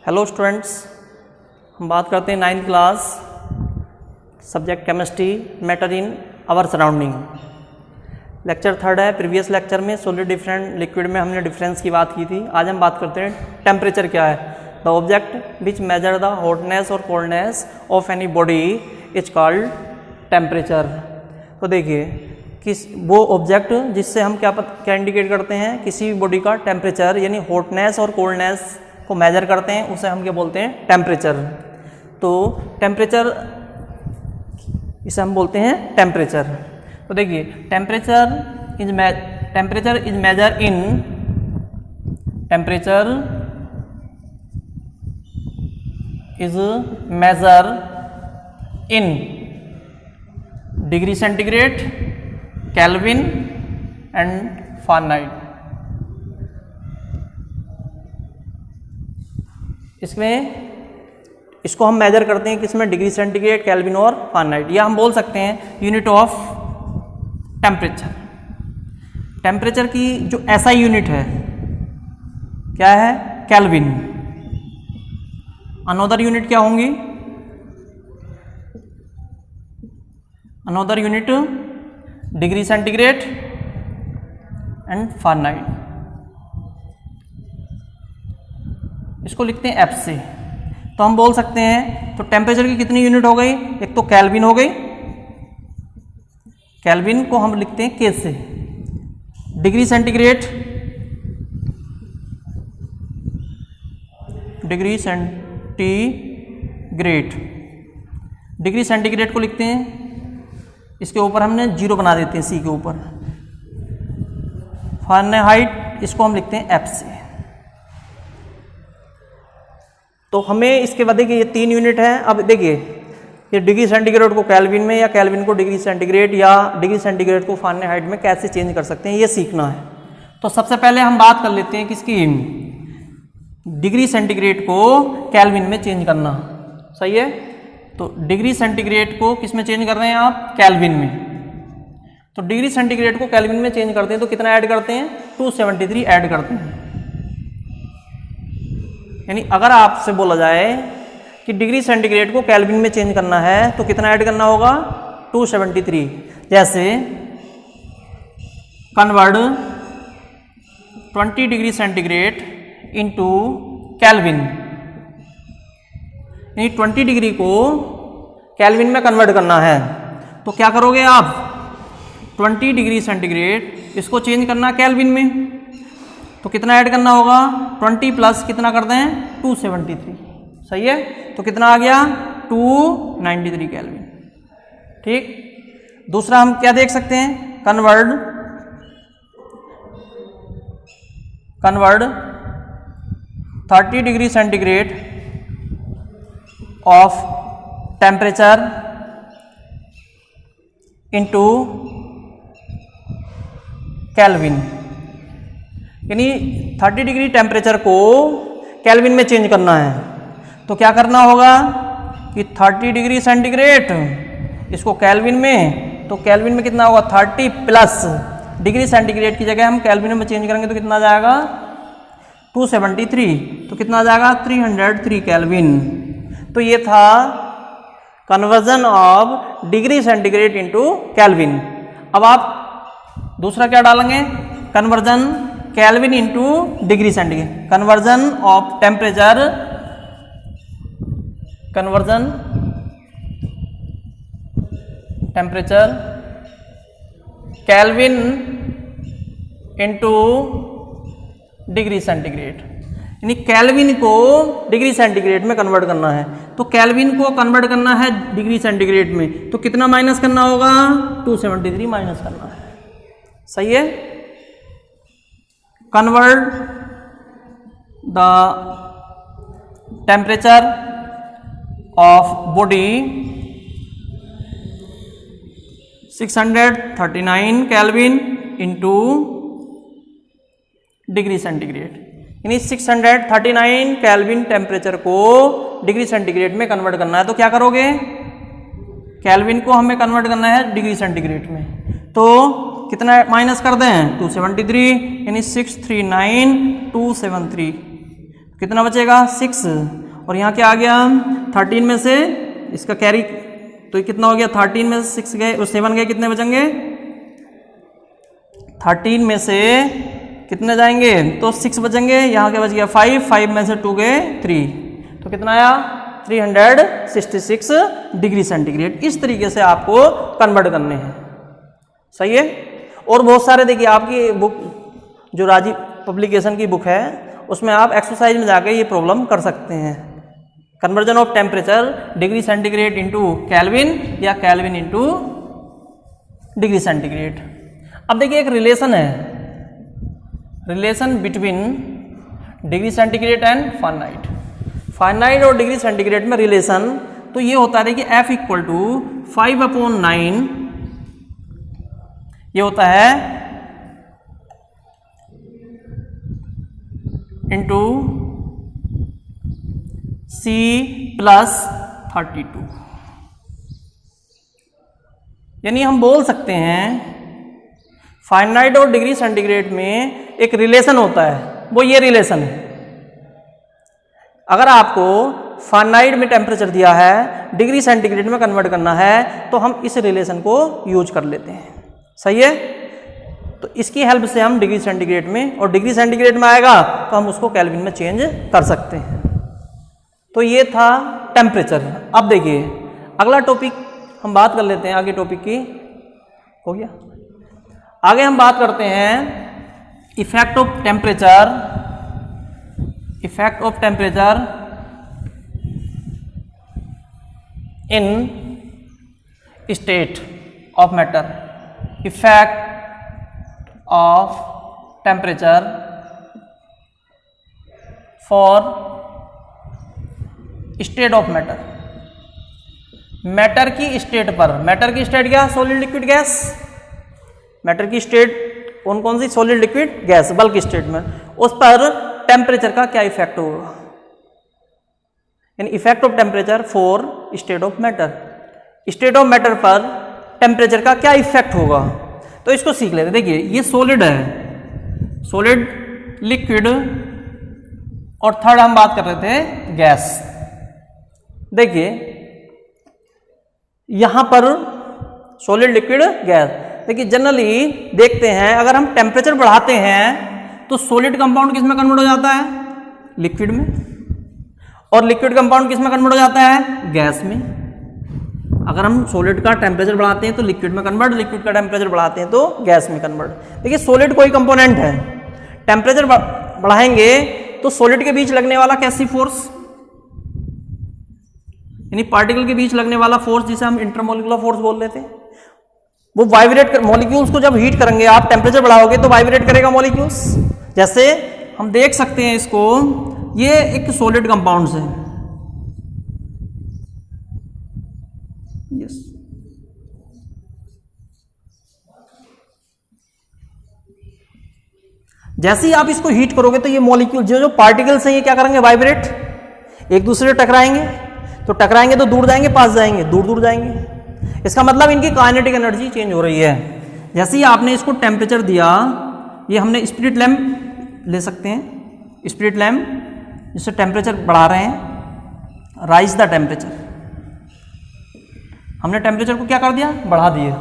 Hello students, हम बात करते हैं 9th class subject chemistry matter in our surrounding. Lecture 3rd है। प्रीवियस लेक्चर में सॉलिड डिफरेंट लिक्विड में हमने डिफरेंस की बात की थी। आज हम बात करते हैं टेम्परेचर क्या है। The object which measure the hotness और coldness of any body is called temperature. तो देखिए वो ऑब्जेक्ट जिससे हम क्या इंडिकेट करते हैं, किसी भी बॉडी का टेम्परेचर यानी हॉटनेस और कोल्डनेस को मेजर करते हैं, उसे हम क्या बोलते हैं, टेम्परेचर। तो टेम्परेचर इसे हम बोलते हैं टेम्परेचर। तो देखिए temperature is measure in degree centigrade, kelvin and Fahrenheit. इसको हम मेजर करते हैं किसमें, डिग्री सेंटीग्रेड, केल्विन और फ़ारेनहाइट। या हम बोल सकते हैं यूनिट ऑफ टेम्परेचर। टेम्परेचर की जो SI यूनिट है क्या है, केल्विन। अनदर यूनिट क्या होंगी, another unit degree centigrade and Fahrenheit. इसको लिखते हैं F से। तो हम बोल सकते हैं तो टेम्परेचर की कितनी यूनिट हो गई, एक तो केल्विन हो गई, केल्विन को हम लिखते हैं K से। डिग्री सेंटीग्रेड, डिग्री सेंटीग्रेड को लिखते हैं, इसके ऊपर हमने 0 बना देते हैं C के ऊपर। फ़ारेनहाइट इसको हम लिखते हैं F से। तो हमें इसके बाद देखिए ये 3 यूनिट है। अब देखिए ये डिग्री सेंटीग्रेड को केल्विन में या केल्विन को डिग्री सेंटीग्रेड या डिग्री सेंटीग्रेड को फ़ारेनहाइट में कैसे चेंज कर सकते हैं, ये सीखना है। तो सबसे पहले हम बात कर लेते हैं किसकी, डिग्री सेंटीग्रेड को केल्विन में चेंज करना। सही है। तो डिग्री सेंटीग्रेड को किस में चेंज कर रहे हैं आप, केल्विन में। तो डिग्री सेंटीग्रेड को केल्विन में चेंज करते हैं तो कितना ऐड करते हैं, 273 ऐड करते हैं। यानी अगर आपसे बोला जाए कि डिग्री सेंटीग्रेड को केल्विन में चेंज करना है तो कितना ऐड करना होगा, 273। जैसे convert 20 degree centigrade into kelvin, यानी 20 डिग्री को केल्विन में कन्वर्ट करना है। तो क्या करोगे आप, 20 डिग्री सेंटीग्रेड इसको चेंज करना केल्विन में, तो कितना ऐड करना होगा, 20 प्लस कितना कर दें, 273। सही है। तो कितना आ गया, 293 केल्विन। ठीक। दूसरा हम क्या देख सकते हैं, convert 30 degree centigrade of temperature into kelvin, यानी 30 डिग्री टेम्परेचर को केल्विन में चेंज करना है। तो क्या करना होगा कि 30 डिग्री सेंटीग्रेड इसको केल्विन में, तो केल्विन में कितना होगा, 30 प्लस डिग्री सेंटीग्रेड की जगह हम केल्विन में चेंज करेंगे तो कितना आ जाएगा, 273। तो कितना आ जाएगा, 303 केल्विन। तो ये था conversion of degree centigrade into kelvin. अब आप दूसरा क्या डालेंगे, conversion kelvin into degree centigrade, conversion of temperature, conversion temperature kelvin into degree centigrade, यानी केल्विन को डिग्री सेंटीग्रेड में कन्वर्ट करना है। तो केल्विन को कन्वर्ट करना है डिग्री सेंटीग्रेड में, तो कितना माइनस करना होगा, 273 माइनस करना है। सही है। Convert the temperature of body 639 Kelvin into degree centigrade, यानी 639 केल्विन टेम्परेचर को डिग्री सेंटीग्रेड में कन्वर्ट करना है। तो क्या करोगे, केल्विन को हमें कन्वर्ट करना है डिग्री सेंटीग्रेड में, तो कितना माइनस कर दें 273, यानी 639273। कितना बचेगा 6, और यहाँ क्या आ गया 13 में से इसका कैरी, तो कितना हो गया 13 में से 6 गए और 7 गए, कितने बचेंगे 13 में से कितने जाएंगे, तो 6 बचेंगे, यहाँ क्या बच गया 5 में से 2 गए 3, तो कितना आया 366 डिग्री सेंटीग्रेड। इस तरीके से आपको कन्वर्ट करने हैं, सही है। और बहुत सारे देखिए आपकी बुक जो राजीव पब्लिकेशन की बुक है उसमें आप एक्सरसाइज में जाकर ये प्रॉब्लम कर सकते हैं, conversion of temperature degree centigrade into kelvin या केल्विन इनटू डिग्री सेंटीग्रेड। अब देखिए एक रिलेशन है, relation between degree centigrade and Fahrenheit. Fahrenheit और डिग्री सेंटीग्रेड में रिलेशन तो ये होता है कि F इक्वल टू 5/9, ये होता है इंटू C+32, यानी हम बोल सकते हैं फारेनहाइट और डिग्री सेंटीग्रेड में एक रिलेशन होता है, वो ये रिलेशन है। अगर आपको फारेनहाइट में टेम्परेचर दिया है, डिग्री सेंटीग्रेड में कन्वर्ट करना है, तो हम इस रिलेशन को यूज कर लेते हैं, सही है। तो इसकी हेल्प से हम डिग्री सेंटीग्रेड में, और डिग्री सेंटीग्रेड में आएगा तो हम उसको केल्विन में चेंज कर सकते हैं। तो ये था टेम्परेचर। अब देखिए अगला टॉपिक हम बात कर लेते हैं, आगे टॉपिक की हो गया। आगे हम बात करते हैं effect of temperature, effect of temperature in state of matter, effect of temperature for state of matter. Matter की स्टेट पर, मैटर की स्टेट क्या, सॉलिड लिक्विड गैस। मैटर की स्टेट कौन कौन सी, solid liquid gas, bulk state में, उस पर टेम्परेचर का क्या इफेक्ट होगा, यानी effect of temperature for state of matter. State of matter पर टेम्परेचर का क्या इफेक्ट होगा, तो इसको सीख लेते। देखिए ये सॉलिड है, सॉलिड, लिक्विड, और थर्ड हम बात कर रहे थे गैस। देखिए यहां पर सॉलिड, लिक्विड, गैस। देखिए जनरली देखते हैं अगर हम टेम्परेचर बढ़ाते हैं तो सॉलिड कंपाउंड किस में कन्वर्ट हो जाता है, लिक्विड में, और लिक्विड कंपाउंड किस में कन्वर्ट हो जाता है, गैस में। अगर हम सॉलिड का टेम्परेचर बढ़ाते हैं तो लिक्विड में कन्वर्ट, लिक्विड का टेम्परेचर बढ़ाते हैं तो गैस में कन्वर्ट। देखिए सॉलिड कोई कंपोनेंट है, टेम्परेचर बढ़ाएंगे तो सॉलिड के बीच लगने वाला कैसी फोर्स, यानी पार्टिकल के बीच लगने वाला फोर्स जिसे हम इंटरमोलिकुलर फोर्स बोल लेते हैं, वो वाइब्रेट कर, मॉलिक्यूल्स को जब हीट करेंगे, आप टेम्परेचर बढ़ाओगे तो वाइब्रेट करेगा मॉलिक्यूल्स। जैसे हम देख सकते हैं इसको, ये एक सॉलिड कंपाउंड्स है, यस, जैसे ही आप इसको हीट करोगे तो ये मॉलिक्यूल जो पार्टिकल्स हैं ये क्या करेंगे, वाइब्रेट, एक दूसरे से टकराएंगे, तो टकराएंगे तो दूर जाएंगे, पास जाएंगे, दूर दूर जाएंगे। इसका मतलब इनकी काइनेटिक एनर्जी चेंज हो रही है। जैसे ही आपने इसको टेम्परेचर दिया, ये हमने स्पिरिट लैम्प ले सकते हैं, स्पिरिट लैम्प जिससे टेम्परेचर बढ़ा रहे हैं, राइज द टेम्परेचर, हमने टेम्परेचर को क्या कर दिया, बढ़ा दिया,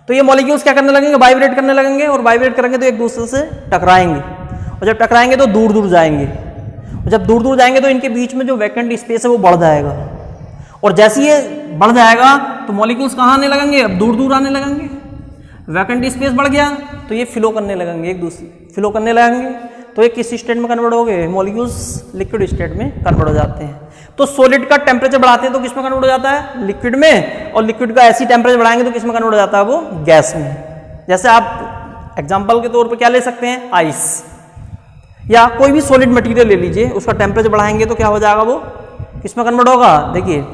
तो ये मॉलिक्यूल्स क्या करने लगेंगे, वाइब्रेट करने लगेंगे, और वाइब्रेट करेंगे तो एक दूसरे से टकराएंगे, और जब टकराएंगे तो दूर दूर जाएंगे, और जब दूर दूर जाएंगे तो इनके बीच में जो वैकेंट स्पेस है वो बढ़ जाएगा, और जैसे ये बढ़ जाएगा तो मॉलिक्यूल्स कहाँ आने लगेंगे, अब दूर दूर आने लगेंगे। वैकेंट स्पेस बढ़ गया तो ये फ्लो करने लगेंगे, एक दूसरे फ्लो करने लगेंगे, तो ये किस स्टेट में कन्वर्ट हो गए, मॉलिक्यूल्स लिक्विड स्टेट में कन्वर्ट हो जाते हैं। तो सॉलिड का टेम्परेचर बढ़ाते हैं तो किस में कन्वर्ट हो जाता है, लिक्विड में, और लिक्विड का ऐसी टेम्परेचर बढ़ाएंगे तो किस में कन्वर्ट हो जाता है, वो गैस में। जैसे आप एग्जाम्पल के तौर पर क्या ले सकते हैं, आइस, या कोई भी सॉलिड मटेरियल ले लीजिए, उसका टेम्परेचर बढ़ाएंगे तो क्या हो जाएगा, वो किस में कन्वर्ट होगा। देखिए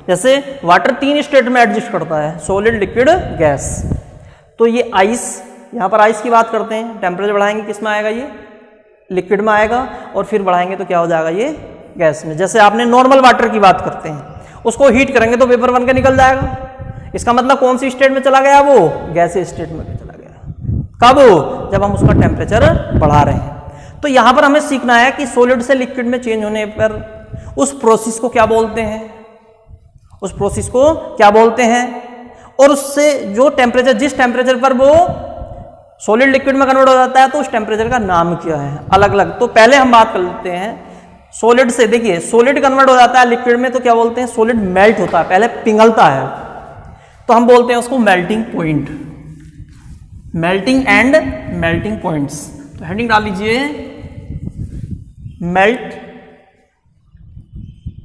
जैसे वाटर 3 स्टेट में एडजस्ट करता है, सॉलिड, लिक्विड, गैस, तो ये आइस, यहाँ पर आइस की बात करते हैं, टेम्परेचर बढ़ाएंगे किस में आएगा, ये लिक्विड में आएगा, और फिर बढ़ाएंगे तो क्या हो जाएगा, ये गैस में। जैसे आपने नॉर्मल वाटर की बात करते हैं, उसको हीट करेंगे तो वेपर बन के निकल जाएगा, इसका मतलब कौन सी स्टेट में चला गया, वो गैसीय स्टेट में चला गया। कब, जब हम उसका टेम्परेचर बढ़ा रहे हैं। तो यहां पर हमें सीखना है कि सॉलिड से लिक्विड में चेंज होने पर उस प्रोसेस को क्या बोलते हैं, उस प्रोसेस को क्या बोलते हैं, और उससे जो टेम्परेचर, जिस टेम्परेचर पर वो सॉलिड लिक्विड में कन्वर्ट हो जाता है तो उस टेम्परेचर का नाम क्या है, अलग अलग। तो पहले हम बात कर लेते हैं सॉलिड से। देखिए सॉलिड कन्वर्ट हो जाता है लिक्विड में तो क्या बोलते हैं, सॉलिड मेल्ट होता है, पहले पिघलता है, तो हम बोलते हैं उसको melting point, melting and melting points. तो हेडिंग डाल लीजिए मेल्ट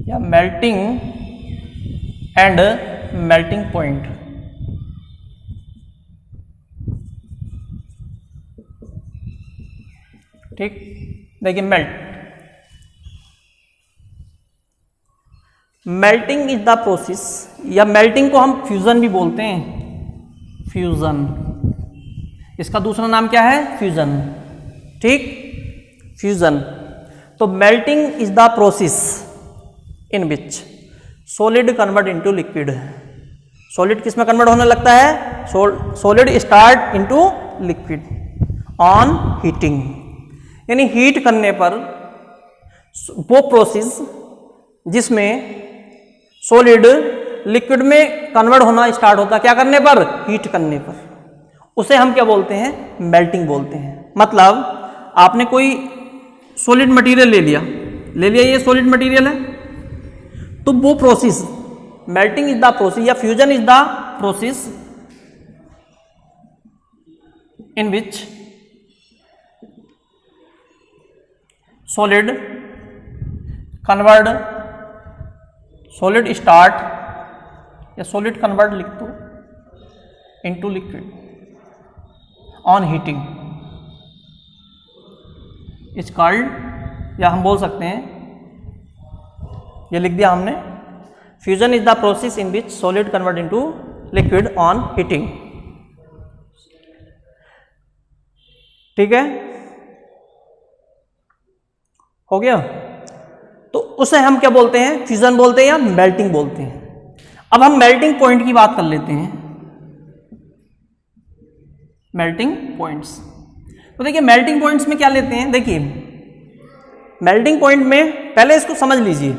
या मेल्टिंग एंड मेल्टिंग पॉइंट। ठीक, देखिए मेल्टिंग इज द प्रोसेस, या मेल्टिंग को हम फ्यूजन भी बोलते हैं, फ्यूजन, इसका दूसरा नाम क्या है, फ्यूजन। ठीक, फ्यूजन। तो melting is the process in which solid convert into liquid. Solid किस में कन्वर्ट होने लगता है, solid start into liquid on heating, यानी हीट करने पर वो प्रोसेस जिसमें सॉलिड लिक्विड में कन्वर्ट होना स्टार्ट होता है, क्या करने पर, हीट करने पर, उसे हम क्या बोलते हैं, मेल्टिंग बोलते हैं। मतलब आपने कोई सॉलिड मटेरियल ले लिया, ये सॉलिड मटेरियल है, तो वो process, melting is the process या fusion is the process in which solid convert, solid start या सॉलिड कन्वर्ट लिख दो into liquid on heating is called, या हम बोल सकते हैं, ये लिख दिया हमने, fusion is the process in which solid convert into liquid on heating. ठीक है, हो गया। तो उसे हम क्या बोलते हैं, फ्यूजन बोलते हैं या मेल्टिंग बोलते हैं। अब हम मेल्टिंग पॉइंट की बात कर लेते हैं, मेल्टिंग पॉइंट्स। तो देखिए मेल्टिंग पॉइंट्स में क्या लेते हैं, देखिए मेल्टिंग पॉइंट में पहले इसको समझ लीजिए।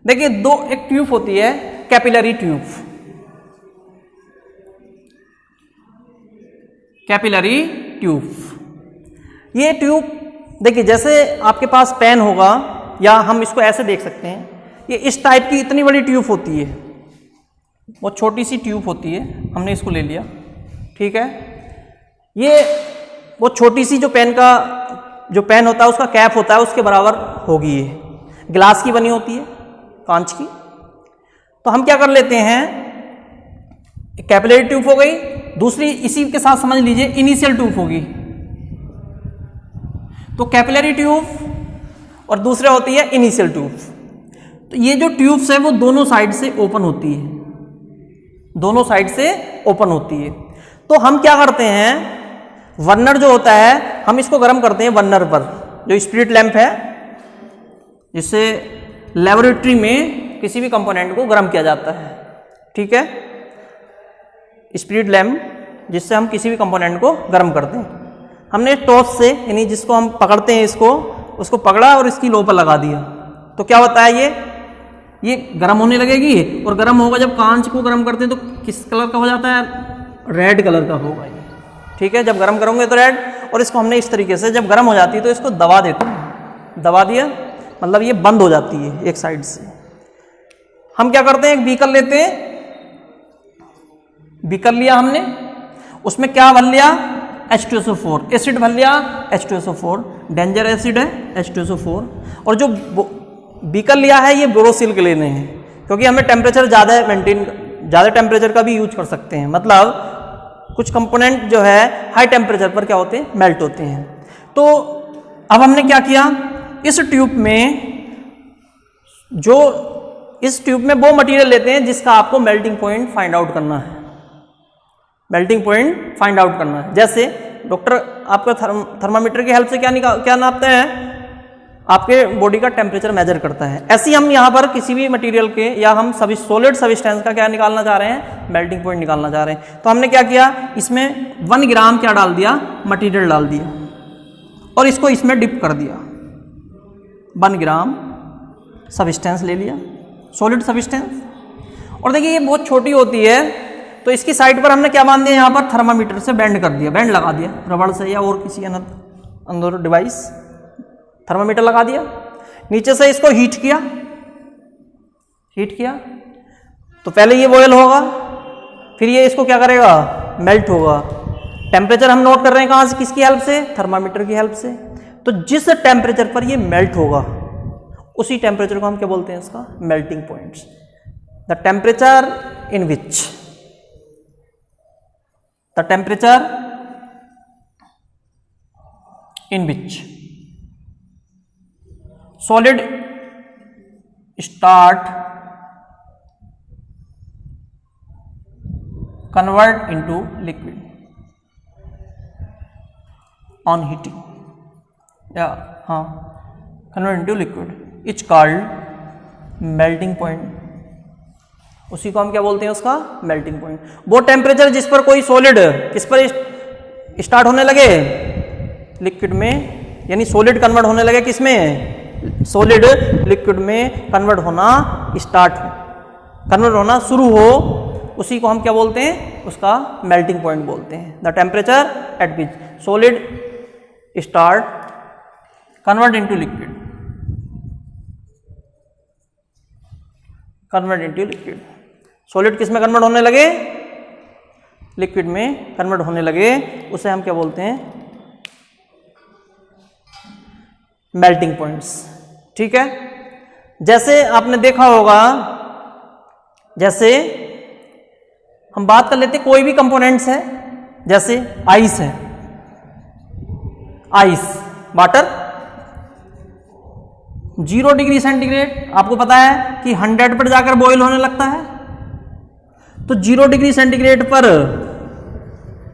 देखिए एक ट्यूब होती है, कैपिलरी ट्यूब, कैपिलरी ट्यूब। ये ट्यूब देखिए जैसे आपके पास पेन होगा, या हम इसको ऐसे देख सकते हैं, ये इस टाइप की इतनी बड़ी ट्यूब होती है, वो छोटी सी ट्यूब होती है, हमने इसको ले लिया। ठीक है, ये वो छोटी सी जो पेन होता है उसका कैप होता है, उसके बराबर होगी, ये ग्लास की बनी होती है, कांच की। तो हम क्या कर लेते हैं, कैपिलरी ट्यूब हो गई, दूसरी इसी के साथ समझ लीजिए इनिशियल ट्यूब होगी। तो कैपिलरी ट्यूब और दूसरा होती है इनिशियल ट्यूब। तो ये जो ट्यूब्स है वो दोनों साइड से ओपन होती है, दोनों साइड से ओपन होती है। तो हम क्या करते हैं, बर्नर जो होता है हम इसको गर्म करते हैं बर्नर पर, जो स्पिरिट लैंप है, जिससे लेबोरेटरी में किसी भी कंपोनेंट को गर्म किया जाता है। ठीक है, स्पिरिट लैंप जिससे हम किसी भी कंपोनेंट को गर्म करते हैं। हमने टॉर्च से, यानी जिसको हम पकड़ते हैं इसको, उसको पकड़ा और इसकी लो पर लगा दिया, तो क्या होता है, ये गर्म होने लगेगी, और गर्म होगा, जब कांच को गर्म करते हैं तो किस कलर का हो जाता है, रेड कलर का होगा ये। ठीक है, जब गर्म करोगे तो रेड, और इसको हमने इस तरीके से जब गर्म हो जाती है तो इसको दबा देते हैं, दबा दिया मतलब ये बंद हो जाती है एक साइड से। हम क्या करते हैं, एक बीकर लेते हैं, बीकर लिया हमने, उसमें क्या भर लिया, H2SO4, एसिड भर लिया, H2SO4, डेंजर एसिड है H2SO4। और जो बीकर लिया है ये बोरोसिल के लेने हैं, क्योंकि हमें टेम्परेचर ज़्यादा टेम्परेचर का भी यूज कर सकते हैं। मतलब कुछ कंपोनेंट जो है हाई टेम्परेचर पर क्या होते हैं, मेल्ट होते हैं। तो अब हमने क्या किया, इस ट्यूब में वो मटेरियल लेते हैं जिसका आपको मेल्टिंग पॉइंट फाइंड आउट करना है, मेल्टिंग पॉइंट फाइंड आउट करना है। जैसे डॉक्टर आपका थर्मामीटर की हेल्प से क्या नापता है, आपके बॉडी का टेम्परेचर मेजर करता है। ऐसे ही हम यहाँ पर किसी भी मटेरियल के, या हम सभी सॉलिड सब्सटेंस का क्या निकालना चाह रहे हैं, मेल्टिंग पॉइंट निकालना चाह रहे हैं। तो हमने क्या किया, इसमें 1 ग्राम क्या डाल दिया, मटेरियल डाल दिया, और इसको इसमें डिप कर दिया, 1 ग्राम सब्सटेंस ले लिया, सॉलिड सब्सटेंस। और देखिए ये बहुत छोटी होती है, तो इसकी साइड पर हमने क्या मान दिया, यहाँ पर थर्मामीटर से बैंड कर दिया, बैंड लगा दिया रबड़ से या और किसी अंदर डिवाइस, थर्मामीटर लगा दिया। नीचे से इसको हीट किया, तो पहले ये बॉयल होगा, फिर ये इसको क्या करेगा, मेल्ट होगा। टेम्परेचर हम नोट कर रहे हैं कहाँ से, किसकी हेल्प से, थर्मामीटर की हेल्प से। तो जिस टेम्परेचर पर ये मेल्ट होगा उसी टेम्परेचर को हम क्या बोलते हैं, इसका melting point. The temperature in which solid start convert into liquid on heating, या हाँ, convert into liquid is called melting point. उसी को हम क्या बोलते हैं, उसका मेल्टिंग पॉइंट। वो टेम्परेचर जिस पर कोई सॉलिड किस पर स्टार्ट होने लगे, लिक्विड में, यानी सॉलिड कन्वर्ट होने लगे किसमें, सॉलिड लिक्विड में कन्वर्ट होना शुरू हो, उसी को हम क्या बोलते हैं, उसका मेल्टिंग पॉइंट बोलते हैं। The temperature at which solid start convert into liquid, solid किस में कन्वर्ट होने लगे, लिक्विड में कन्वर्ट होने लगे, उसे हम क्या बोलते हैं, मेल्टिंग पॉइंट्स। ठीक है, जैसे आपने देखा होगा, जैसे हम बात कर लेते हैं कोई भी कंपोनेंट्स है, जैसे आइस है, वाटर 0 डिग्री सेंटीग्रेड, आपको पता है कि 100 पर जाकर बॉयल होने लगता है। तो 0 डिग्री सेंटीग्रेड पर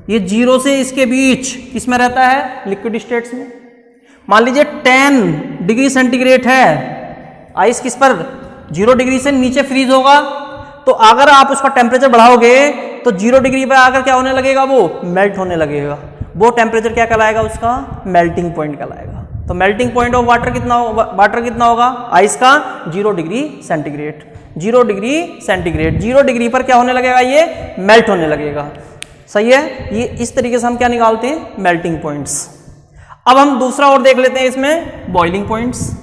ये 0 से इसके बीच किसमें रहता है, लिक्विड स्टेट्स में। मान लीजिए 10 डिग्री सेंटीग्रेड है, आइस किस पर, 0 डिग्री से नीचे फ्रीज होगा। तो अगर आप उसका टेम्परेचर बढ़ाओगे तो 0 डिग्री पर आकर क्या होने लगेगा, वो मेल्ट होने लगेगा। वो टेम्परेचर क्या कहलाएगा, उसका मेल्टिंग पॉइंट कहलाएगा। तो मेल्टिंग पॉइंट ऑफ वाटर कितना होगा, आइस का 0 डिग्री सेंटीग्रेड। 0 डिग्री पर क्या होने लगेगा, ये मेल्ट होने लगेगा। सही है, ये इस तरीके से हम क्या निकालते हैं, मेल्टिंग पॉइंट्स। अब हम दूसरा और देख लेते हैं इसमें, बॉइलिंग पॉइंट्स।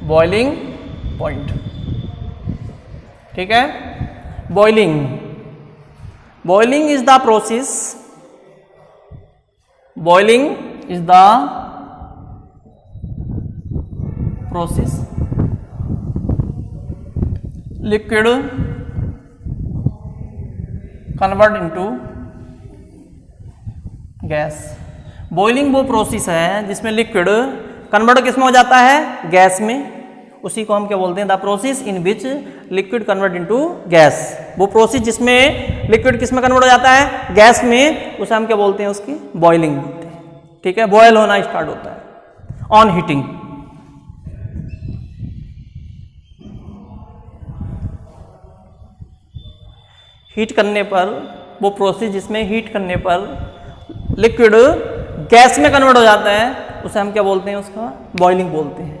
Boiling point. ठीक है, boiling is the process, liquid convert into gas. Boiling वो प्रोसेस है जिसमें लिक्विड कन्वर्ट किसमें हो जाता है, गैस में। उसी को हम क्या बोलते हैं, the process in which liquid convert into gas. वो प्रोसेस जिसमें लिक्विड किसमें कन्वर्ट हो जाता है, गैस में, उसे हम क्या बोलते हैं, उसकी बॉइलिंग बोलते हैं। ठीक है, बॉयल होना स्टार्ट होता है ऑन हीटिंग। हीट करने पर, वो प्रोसेस जिसमें हीट करने पर लिक्विड गैस में कन्वर्ट हो जाता है, उसे हम क्या बोलते हैं, उसका बॉइलिंग बोलते हैं।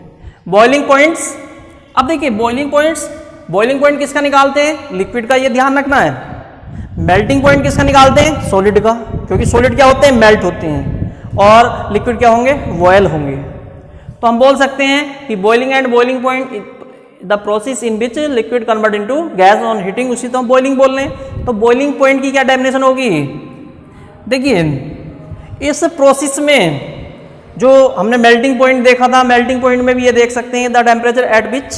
बॉइलिंग पॉइंट्स, अब देखिए बॉइलिंग पॉइंट किसका निकालते हैं, लिक्विड का, ये ध्यान रखना है। मेल्टिंग पॉइंट किसका निकालते हैं, सॉलिड का, क्योंकि सॉलिड क्या होते हैं, मेल्ट होते हैं, और लिक्विड क्या होंगे, बॉयल होंगे। तो हम बोल सकते हैं कि boiling point the process in which liquid convert into gas on heating, उसी तो हम बॉइलिंग बोल रहे हैं। तो बॉइलिंग पॉइंट की क्या डेफिनेशन होगी, देखिए इस प्रोसेस में जो हमने मेल्टिंग पॉइंट देखा था, मेल्टिंग पॉइंट में भी ये देख सकते हैं, the temperature at which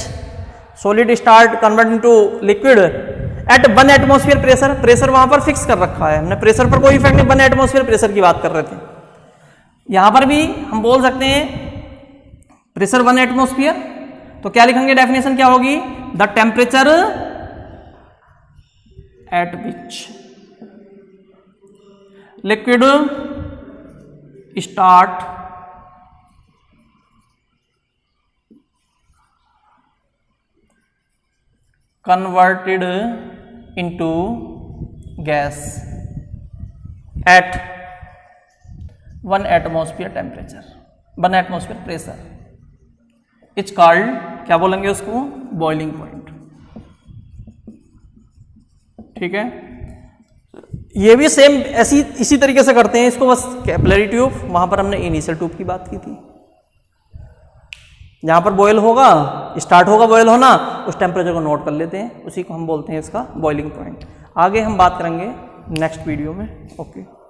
solid start convert into liquid at 1 atmosphere pressure वहां पर फिक्स कर रखा है हमने, प्रेशर पर कोई इफेक्ट नहीं, 1 एटमॉस्फेयर प्रेशर की बात कर रहे थे। यहां पर भी हम बोल सकते हैं प्रेशर 1 एटमॉस्फेयर। तो क्या लिखेंगे, डेफिनेशन क्या होगी, the temperature at which liquid start converted into gas at 1 atmosphere temperature, 1 atmosphere pressure is called, क्या बोलेंगे उसको, बॉइलिंग पॉइंट। ठीक है, ये भी सेम ऐसी इसी तरीके से करते हैं इसको, बस कैपिलरी ट्यूब, वहां पर हमने इनिशियल ट्यूब की बात की थी। जहां पर बॉयल होगा, स्टार्ट होगा बॉयल होना, उस टेम्परेचर को नोट कर लेते हैं, उसी को हम बोलते हैं इसका बॉइलिंग पॉइंट। आगे हम बात करेंगे नेक्स्ट वीडियो में। ओके।